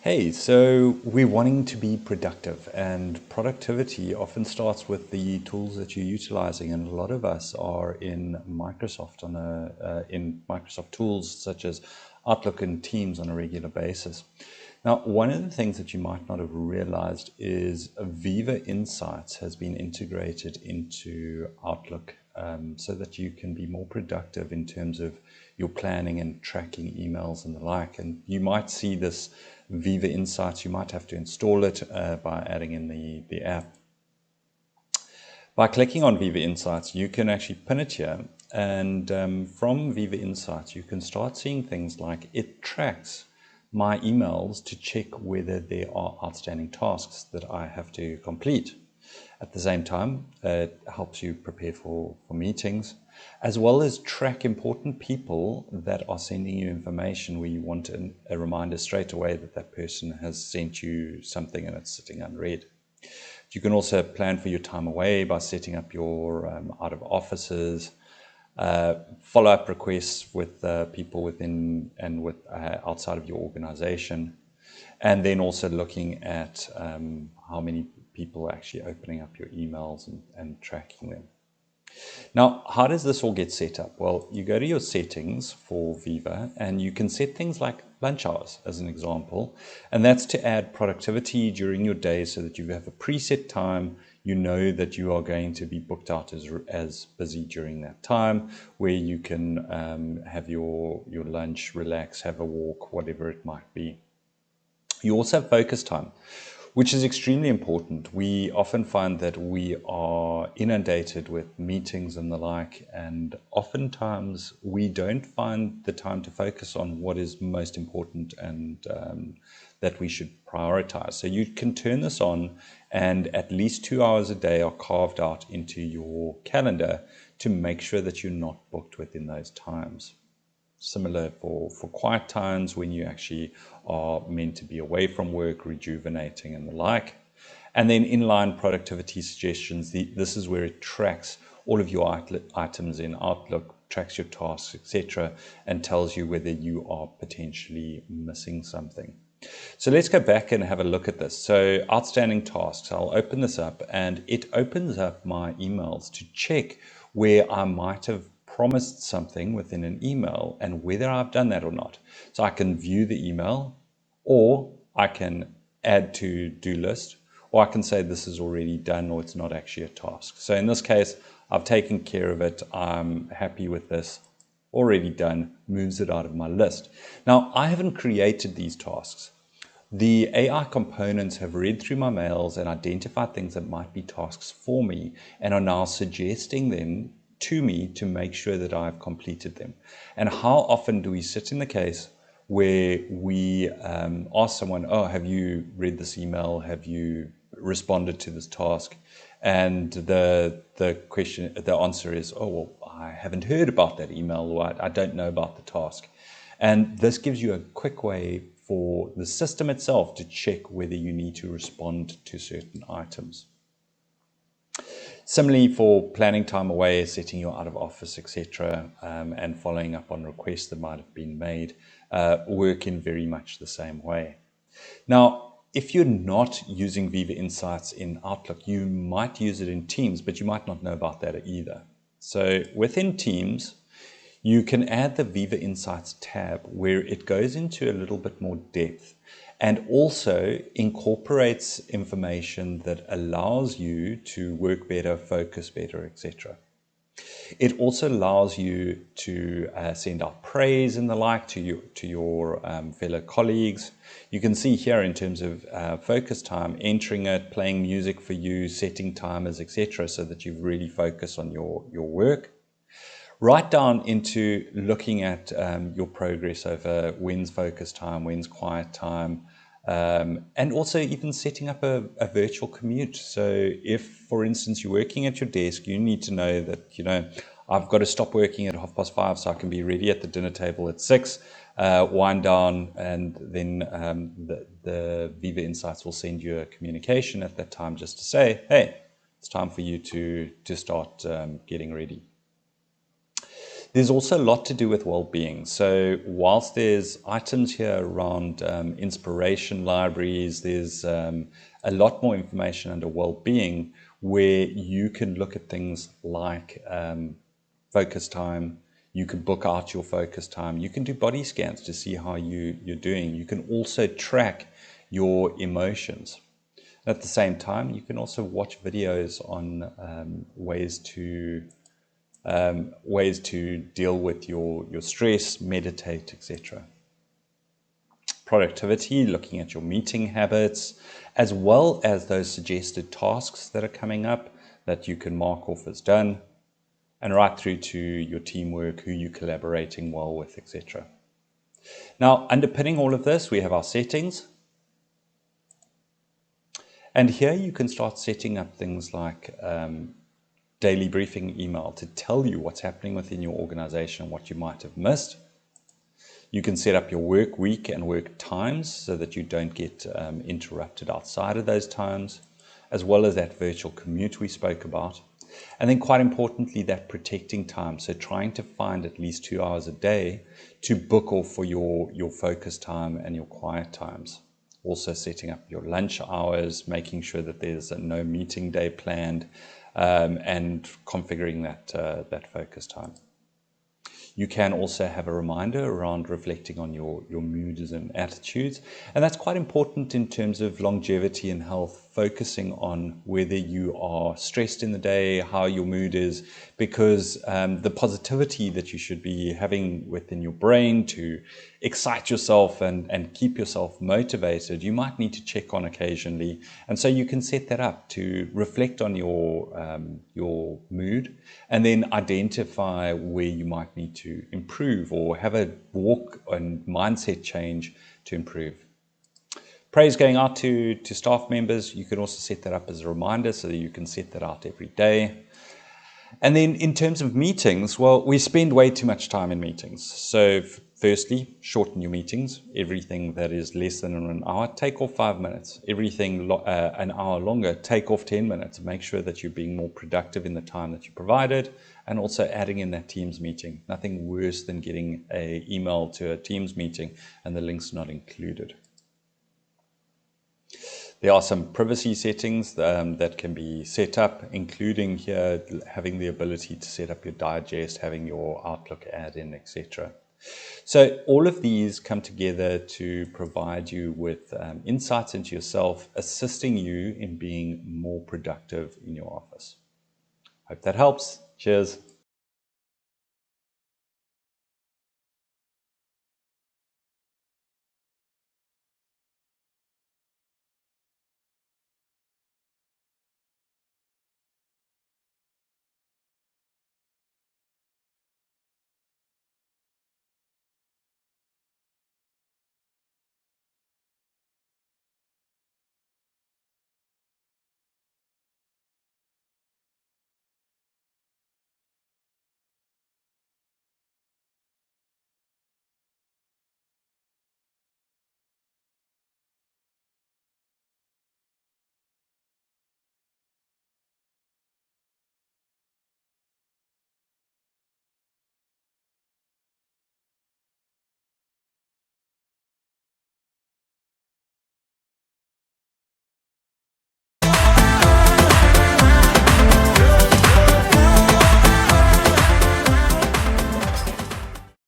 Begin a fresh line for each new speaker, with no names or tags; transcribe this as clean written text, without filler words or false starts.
Hey, so we're wanting to be productive, and productivity often starts with the tools that you're utilizing. And a lot of us are in Microsoft in Microsoft tools such as Outlook and Teams on a regular basis. Now, one of the things that you might not have realized is Viva Insights has been integrated into Outlook so that you can be more productive in terms of your planning and tracking emails and the like. And you might see this Viva Insights, you might have to install it by adding in the app. By clicking on Viva Insights, you can actually pin it here. And from Viva Insights, you can start seeing things like it tracks my emails to check whether there are outstanding tasks that I have to complete. At the same time, it helps you prepare for meetings, as well as track important people that are sending you information where you want a reminder straight away that that person has sent you something and it's sitting unread. You can also plan for your time away by setting up your out of offices, follow-up requests with people within and with outside of your organization, and then also looking at how many people are actually opening up your emails and tracking them. Now, how does this all get set up? Well, you go to your settings for Viva and you can set things like lunch hours as an example, and that's to add productivity during your day so that you have a preset time. You know that you are going to be booked out as busy during that time, where you can have your lunch, relax, have a walk, whatever it might be. You also have focus time, which is extremely important. We often find that we are inundated with meetings and the like, and oftentimes we don't find the time to focus on what is most important and that we should prioritize. So you can turn this on, and at least 2 hours a day are carved out into your calendar to make sure that you're not booked within those times. Similar for quiet times when you actually are meant to be away from work, rejuvenating and the like. And then inline productivity suggestions. This is where it tracks all of your items in Outlook, tracks your tasks, etc., and tells you whether you are potentially missing something. So let's go back and have a look at this. So outstanding tasks, I'll open this up and it opens up my emails to check where I might have promised something within an email and whether I've done that or not. So I can view the email, or I can add to do list, or I can say this is already done or it's not actually a task. So in this case, I've taken care of it. I'm happy with this. Already done, moves it out of my list. Now, I haven't created these tasks. The AI components have read through my mails and identified things that might be tasks for me and are now suggesting them to me to make sure that I've completed them. And how often do we sit in the case where we ask someone, oh, have you read this email? Have you responded to this task? And the answer is, oh, well, I haven't heard about that email, or I don't know about the task. And this gives you a quick way for the system itself to check whether you need to respond to certain items. Similarly, for planning time away, setting your out of office, etc., and following up on requests that might have been made, work in very much the same way. Now, if you're not using Viva Insights in Outlook, you might use it in Teams, but you might not know about that either. So within Teams, you can add the Viva Insights tab where it goes into a little bit more depth and also incorporates information that allows you to work better, focus better, etc. It also allows you to send out praise and the like to your fellow colleagues. You can see here in terms of focus time, entering it, playing music for you, setting timers, etc., so that you really focus on your work. Right down into looking at your progress over when's focus time, when's quiet time, and also even setting up a virtual commute. So if, for instance, you're working at your desk, you need to know that, I've got to stop working at 5:30 so I can be ready at the dinner table at 6, wind down, and then the Viva Insights will send you a communication at that time just to say, hey, it's time for you to start getting ready. There's also a lot to do with well-being. So whilst there's items here around inspiration libraries, there's a lot more information under well-being where you can look at things like focus time. You can book out your focus time. You can do body scans to see how you're doing. You can also track your emotions. At the same time, you can also watch videos on ways to deal with your stress, meditate, etc. Productivity, looking at your meeting habits, as well as those suggested tasks that are coming up that you can mark off as done, and right through to your teamwork, who you're collaborating well with, etc. Now, underpinning all of this, we have our settings. And here you can start setting up things like daily briefing email to tell you what's happening within your organization, what you might have missed. You can set up your work week and work times so that you don't get interrupted outside of those times, as well as that virtual commute we spoke about. And then quite importantly, that protecting time. So trying to find at least 2 hours a day to book off for your focus time and your quiet times. Also setting up your lunch hours, making sure that there's no meeting day planned, and configuring that focus time. You can also have a reminder around reflecting on your moods and attitudes. And that's quite important in terms of longevity and health, focusing on whether you are stressed in the day, how your mood is, because the positivity that you should be having within your brain to excite yourself and keep yourself motivated, you might need to check on occasionally. And so you can set that up to reflect on your mood and then identify where you might need to improve or have a walk and mindset change to improve. Praise going out to staff members. You can also set that up as a reminder so that you can set that out every day. And then in terms of meetings, well, we spend way too much time in meetings. So firstly, shorten your meetings. Everything that is less than an hour, take off 5 minutes. Everything an hour longer, take off 10 minutes. Make sure that you're being more productive in the time that you provided, and also adding in that Teams meeting. Nothing worse than getting an email to a Teams meeting and the link's not included. There are some privacy settings that can be set up, including here having the ability to set up your digest, having your Outlook add-in, etc. So all of these come together to provide you with insights into yourself, assisting you in being more productive in your office. Hope that helps. Cheers.